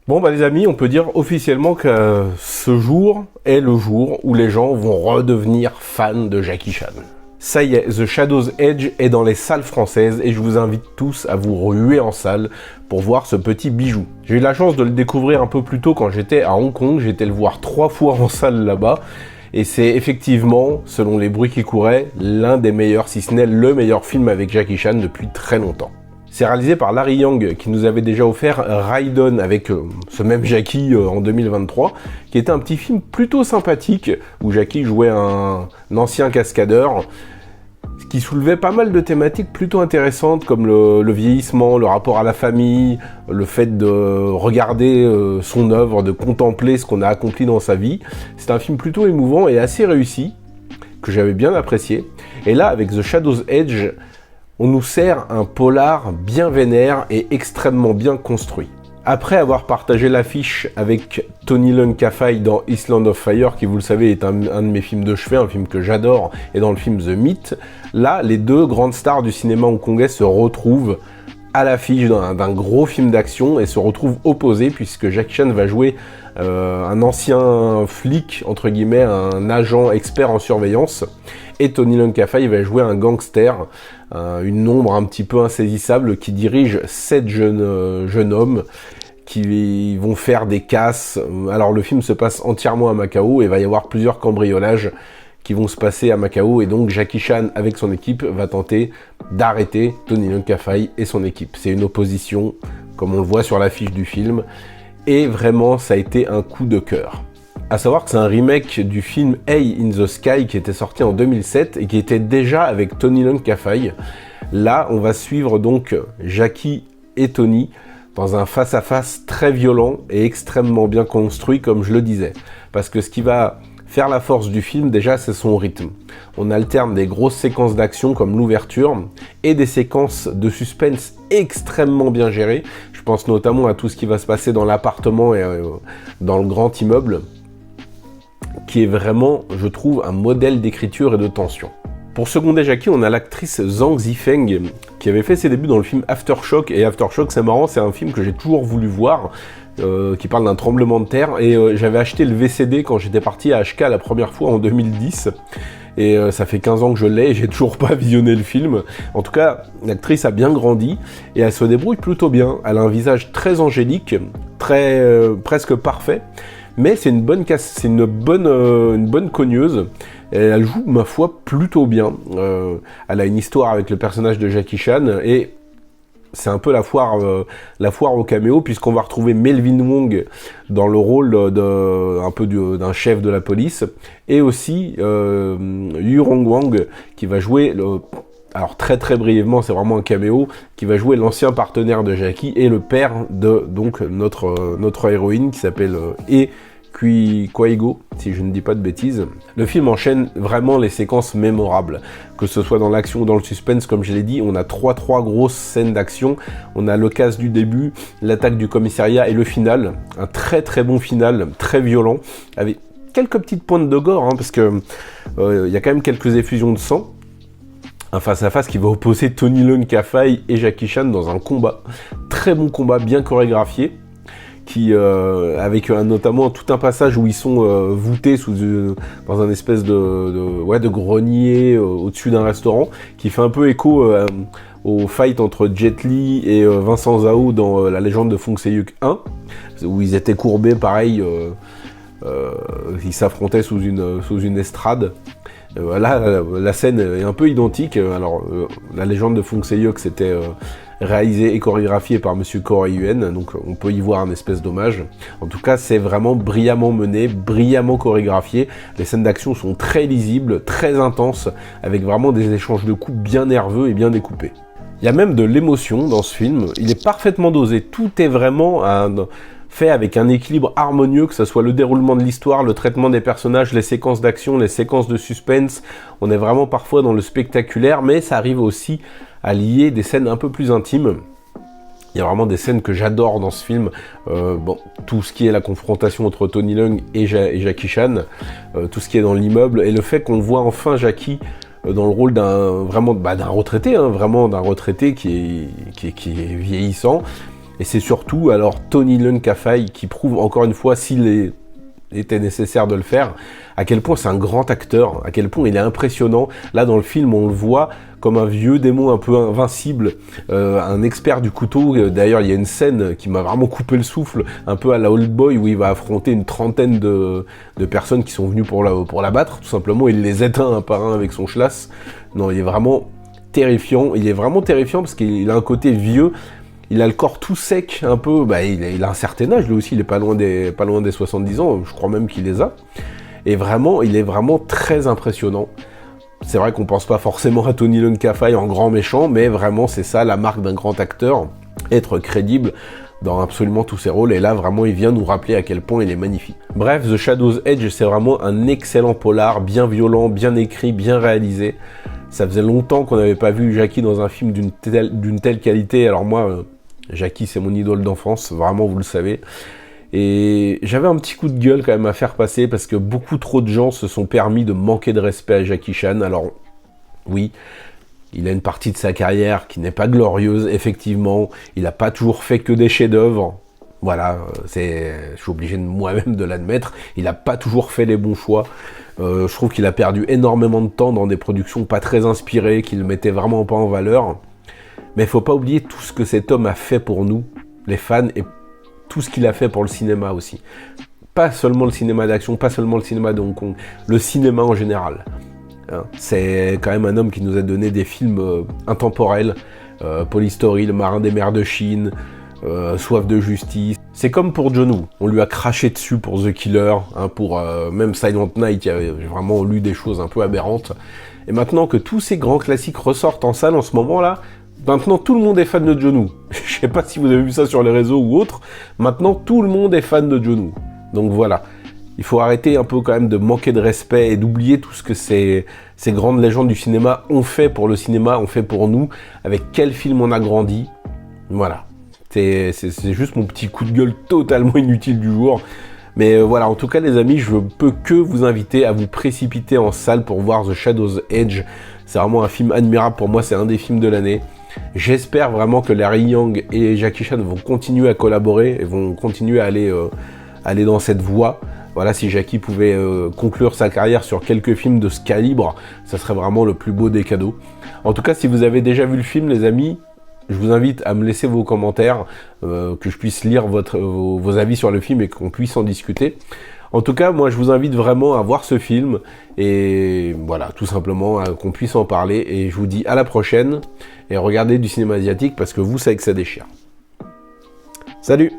Bon bah les amis, on peut dire officiellement que ce jour est le jour où les gens vont redevenir fans de Jackie Chan. Ça y est, The Shadow's Edge est dans les salles françaises et je vous invite tous à vous ruer en salle pour voir ce petit bijou. J'ai eu la chance de le découvrir un peu plus tôt quand j'étais à Hong Kong, j'ai été le voir 3 fois en salle là-bas et c'est effectivement, selon les bruits qui couraient, l'un des meilleurs, si ce n'est le meilleur film avec Jackie Chan depuis très longtemps. C'est réalisé par Larry Young, qui nous avait déjà offert Raiden avec ce même Jackie en 2023, qui était un petit film plutôt sympathique, où Jackie jouait un ancien cascadeur, qui soulevait pas mal de thématiques plutôt intéressantes, comme le vieillissement, le rapport à la famille, le fait de regarder son œuvre, de contempler ce qu'on a accompli dans sa vie. C'est un film plutôt émouvant et assez réussi, que j'avais bien apprécié. Et là, avec The Shadow's Edge, on nous sert un polar bien vénère et extrêmement bien construit. Après avoir partagé l'affiche avec Tony Leung Ka-fai dans Island of Fire, qui vous le savez est un de mes films de chevet, un film que j'adore, et dans le film The Myth, là les deux grandes stars du cinéma hongkongais se retrouvent à l'affiche d'un gros film d'action et se retrouvent opposés puisque Jackie Chan va jouer un ancien flic, entre guillemets, un agent expert en surveillance, et Tony Leung Ka-fai va jouer un gangster, une ombre un petit peu insaisissable qui dirige 7 jeunes hommes qui vont faire des casses. Alors le film se passe entièrement à Macao et il va y avoir plusieurs cambriolages qui vont se passer à Macao, et donc Jackie Chan avec son équipe va tenter d'arrêter Tony Leung Ka-fai et son équipe. C'est une opposition, comme on le voit sur l'affiche du film, et vraiment ça a été un coup de cœur. À savoir que c'est un remake du film Hey in the Sky qui était sorti en 2007 et qui était déjà avec Tony Leung Ka-fai. Là, on va suivre donc Jackie et Tony dans un face-à-face très violent et extrêmement bien construit, comme je le disais. Parce que ce qui va faire la force du film, déjà, c'est son rythme. On alterne des grosses séquences d'action comme l'ouverture et des séquences de suspense extrêmement bien gérées. Je pense notamment à tout ce qui va se passer dans l'appartement et dans le grand immeuble, qui est vraiment, je trouve, un modèle d'écriture et de tension. Pour seconder Jackie, on a l'actrice Zhang Zifeng, qui avait fait ses débuts dans le film Aftershock. Et Aftershock, c'est marrant, c'est un film que j'ai toujours voulu voir, qui parle d'un tremblement de terre. Et j'avais acheté le VCD quand j'étais parti à HK la première fois en 2010. Et ça fait 15 ans que je l'ai et j'ai toujours pas visionné le film. En tout cas, l'actrice a bien grandi et elle se débrouille plutôt bien. Elle a un visage très angélique, presque parfait. Mais c'est une bonne cogneuse. Et elle joue, ma foi, plutôt bien. Elle a une histoire avec le personnage de Jackie Chan et c'est un peu la foire au caméo, puisqu'on va retrouver Melvin Wong dans le rôle d'un chef de la police, et aussi Yu Rong Wang qui va jouer alors très très brièvement, c'est vraiment un caméo, qui va jouer l'ancien partenaire de Jackie et le père de donc notre héroïne qui s'appelle Kwaigo, si je ne dis pas de bêtises. Le film enchaîne vraiment les séquences mémorables, que ce soit dans l'action ou dans le suspense. Comme je l'ai dit, on a trois grosses scènes d'action. On a l'occasion du début, l'attaque du commissariat et le final. Un très très bon final, très violent, avec quelques petites pointes de gore, parce que y a quand même quelques effusions de sang. Un face-à-face qui va opposer Tony Leung Ka-fai et Jackie Chan dans un combat. Très bon combat, bien chorégraphié, avec notamment tout un passage où ils sont voûtés dans un espèce de grenier au-dessus d'un restaurant, qui fait un peu écho au fight entre Jet Li et Vincent Zhao dans La Légende de Fong Se-hyuk 1, où ils étaient courbés pareil, ils s'affrontaient sous une estrade. Là, la scène est un peu identique. Alors, La Légende de Fong Se-hyuk, c'était réalisé et chorégraphié par Monsieur Corey Yuen, donc on peut y voir un espèce d'hommage. En tout cas, c'est vraiment brillamment mené, brillamment chorégraphié. Les scènes d'action sont très lisibles, très intenses, avec vraiment des échanges de coups bien nerveux et bien découpés. Il y a même de l'émotion dans ce film. Il est parfaitement dosé. Tout est vraiment fait avec un équilibre harmonieux, que ce soit le déroulement de l'histoire, le traitement des personnages, les séquences d'action, les séquences de suspense. On est vraiment parfois dans le spectaculaire, mais ça arrive aussi à lier des scènes un peu plus intimes. Il y a vraiment des scènes que j'adore dans ce film. Tout ce qui est la confrontation entre Tony Leung et Jackie Chan, tout ce qui est dans l'immeuble, et le fait qu'on voit enfin Jackie dans le rôle d'un retraité, vraiment d'un retraité qui est vieillissant, Et c'est surtout alors Tony Leung Ka-fai qui prouve encore une fois, s'il était nécessaire de le faire, à quel point c'est un grand acteur, à quel point il est impressionnant. Là dans le film on le voit comme un vieux démon un peu invincible, un expert du couteau. D'ailleurs il y a une scène qui m'a vraiment coupé le souffle, un peu à la Old Boy, où il va affronter une trentaine de personnes qui sont venues pour la battre, tout simplement. Il les éteint un par un avec son schlass. Non, il est vraiment terrifiant, parce qu'il a un côté vieux. Il a le corps tout sec, un peu, il a un certain âge, lui aussi, il est pas loin des 70 ans, je crois même qu'il les a. Et vraiment, il est vraiment très impressionnant. C'est vrai qu'on pense pas forcément à Tony Leung Ka-fai en grand méchant, mais vraiment, c'est ça la marque d'un grand acteur, être crédible dans absolument tous ses rôles, et là, vraiment, il vient nous rappeler à quel point il est magnifique. Bref, The Shadow's Edge, c'est vraiment un excellent polar, bien violent, bien écrit, bien réalisé. Ça faisait longtemps qu'on n'avait pas vu Jackie dans un film d'une telle qualité. Alors moi, Jackie, c'est mon idole d'enfance, vraiment, vous le savez. Et j'avais un petit coup de gueule quand même à faire passer, parce que beaucoup trop de gens se sont permis de manquer de respect à Jackie Chan. Alors, oui, il a une partie de sa carrière qui n'est pas glorieuse, effectivement. Il n'a pas toujours fait que des chefs-d'œuvre. Voilà, je suis obligé moi-même de l'admettre. Il n'a pas toujours fait les bons choix. Je trouve qu'il a perdu énormément de temps dans des productions pas très inspirées, qu'il ne mettait vraiment pas en valeur. Mais il ne faut pas oublier tout ce que cet homme a fait pour nous, les fans, et tout ce qu'il a fait pour le cinéma aussi. Pas seulement le cinéma d'action, pas seulement le cinéma de Hong Kong, le cinéma en général. C'est quand même un homme qui nous a donné des films intemporels, Polystory, Le Marin des mers de Chine, Soif de justice. C'est comme pour John Woo, on lui a craché dessus pour The Killer, pour même Silent Night, il y avait vraiment lu des choses un peu aberrantes. Et maintenant que tous ces grands classiques ressortent en salle en ce moment-là, maintenant tout le monde est fan de John Woo. Je sais pas si vous avez vu ça sur les réseaux ou autres, maintenant tout le monde est fan de John Woo. Donc voilà, il faut arrêter un peu quand même de manquer de respect et d'oublier tout ce que ces grandes légendes du cinéma ont fait pour le cinéma, ont fait pour nous, avec quel film on a grandi. Voilà. C'est juste mon petit coup de gueule totalement inutile du jour. Mais voilà, en tout cas les amis, je peux que vous inviter à vous précipiter en salle pour voir The Shadow's Edge. C'est vraiment un film admirable pour moi, c'est un des films de l'année. J'espère vraiment que Larry Young et Jackie Chan vont continuer à collaborer et vont continuer à aller dans cette voie. Voilà, si Jackie pouvait conclure sa carrière sur quelques films de ce calibre, ça serait vraiment le plus beau des cadeaux. En tout cas, si vous avez déjà vu le film, les amis, je vous invite à me laisser vos commentaires, que je puisse lire vos avis sur le film et qu'on puisse en discuter. En tout cas, moi, je vous invite vraiment à voir ce film et voilà, tout simplement, qu'on puisse en parler. Et je vous dis à la prochaine et regardez du cinéma asiatique parce que vous savez que ça déchire. Salut!